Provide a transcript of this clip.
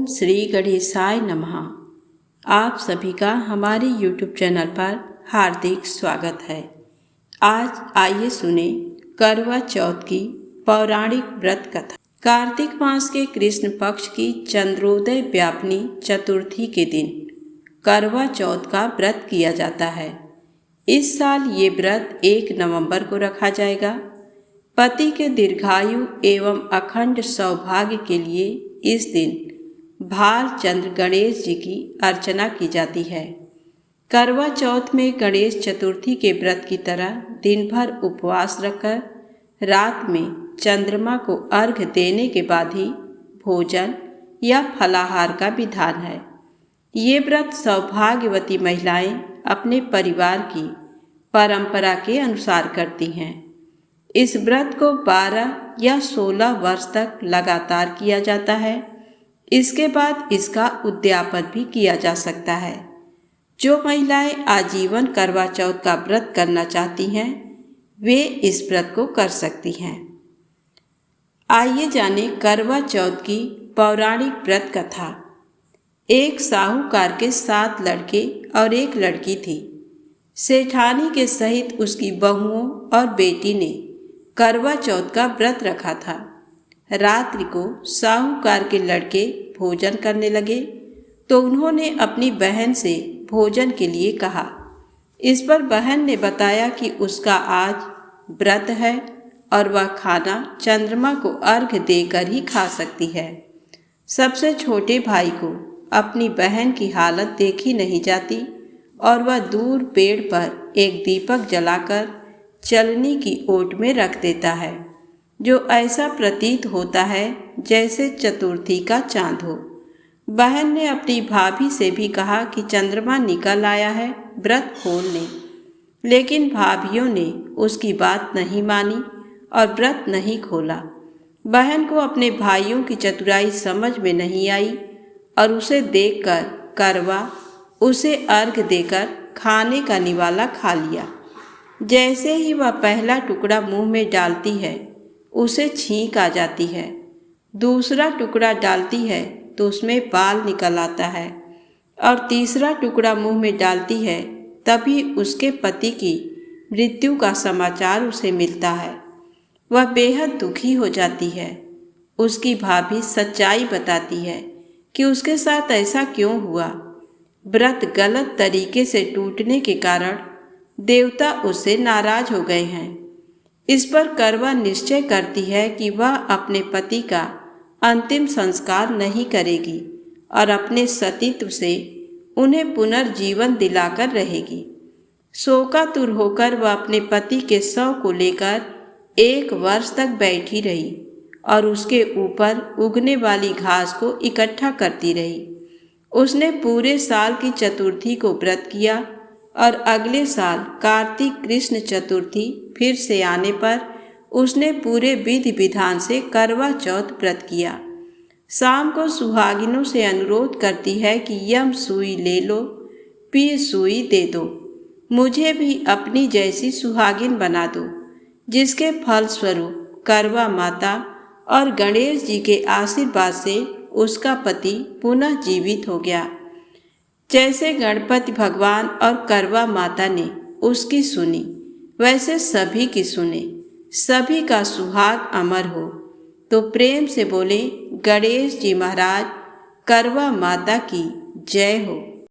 श्री गणेशाय नमः। आप सभी का हमारे YouTube चैनल पर हार्दिक स्वागत है। आज आइए सुने करवा चौथ की पौराणिक व्रत कथा। कार्तिक मास के कृष्ण पक्ष की चंद्रोदय व्यापिनी चतुर्थी के दिन करवा चौथ का व्रत किया जाता है। इस साल ये व्रत 1 नवंबर को रखा जाएगा। पति के दीर्घायु एवं अखंड सौभाग्य के लिए इस दिन भालचंद्र गणेश जी की अर्चना की जाती है। करवा चौथ में गणेश चतुर्थी के व्रत की तरह दिन भर उपवास रखकर रात में चंद्रमा को अर्घ्य देने के बाद ही भोजन या फलाहार का विधान है। ये व्रत सौभाग्यवती महिलाएं अपने परिवार की परंपरा के अनुसार करती हैं। इस व्रत को 12 या 16 वर्ष तक लगातार किया जाता है। इसके बाद इसका उद्यापन भी किया जा सकता है। जो महिलाएं आजीवन करवा चौथ का व्रत करना चाहती हैं, वे इस व्रत को कर सकती हैं। आइए जाने करवा चौथ की पौराणिक व्रत कथा। एक साहूकार के 7 लड़के और 1 लड़की थी। सेठानी के सहित उसकी बहुओं और बेटी ने करवा चौथ का व्रत रखा था। रात्रि को साहूकार के लड़के भोजन करने लगे तो उन्होंने अपनी बहन से भोजन के लिए कहा। इस पर बहन ने बताया कि उसका आज व्रत है और वह खाना चंद्रमा को अर्घ्य देकर ही खा सकती है। सबसे छोटे भाई को अपनी बहन की हालत देखी नहीं जाती और वह दूर पेड़ पर एक दीपक जलाकर चलनी की ओट में रख देता है, जो ऐसा प्रतीत होता है जैसे चतुर्थी का चांद हो। बहन ने अपनी भाभी से भी कहा कि चंद्रमा निकल आया है, व्रत खोल ले। लेकिन भाभियों ने उसकी बात नहीं मानी और व्रत नहीं खोला। बहन को अपने भाइयों की चतुराई समझ में नहीं आई और उसे देखकर करवा उसे अर्घ्य देकर खाने का निवाला खा लिया। जैसे ही वह पहला टुकड़ा मुंह में डालती है, उसे छींक आ जाती है। दूसरा टुकड़ा डालती है तो उसमें बाल निकल आता है और तीसरा टुकड़ा मुंह में डालती है तभी उसके पति की मृत्यु का समाचार उसे मिलता है। वह बेहद दुखी हो जाती है। उसकी भाभी सच्चाई बताती है कि उसके साथ ऐसा क्यों हुआ। व्रत गलत तरीके से टूटने के कारण देवता उससे नाराज हो गए हैं। इस पर करवा निश्चय करती है कि वह अपने पति का अंतिम संस्कार नहीं करेगी और अपने सतीत्व से उन्हें पुनर्जीवन दिलाकर रहेगी। शोकातुर होकर वह अपने पति के शव को लेकर 1 वर्ष तक बैठी रही और उसके ऊपर उगने वाली घास को इकट्ठा करती रही। उसने पूरे साल की चतुर्थी को व्रत किया और अगले साल कार्तिक कृष्ण चतुर्थी फिर से आने पर उसने पूरे विधि विधान से करवा चौथ व्रत किया। शाम को सुहागिनों से अनुरोध करती है कि यम सुई ले लो, पी सुई दे दो, मुझे भी अपनी जैसी सुहागिन बना दो, जिसके फलस्वरूप करवा माता और गणेश जी के आशीर्वाद से उसका पति पुनः जीवित हो गया। जैसे गणपति भगवान और करवा माता ने उसकी सुनी, वैसे सभी की सुने, सभी का सुहाग अमर हो। तो प्रेम से बोले गणेश जी महाराज, करवा माता की जय हो।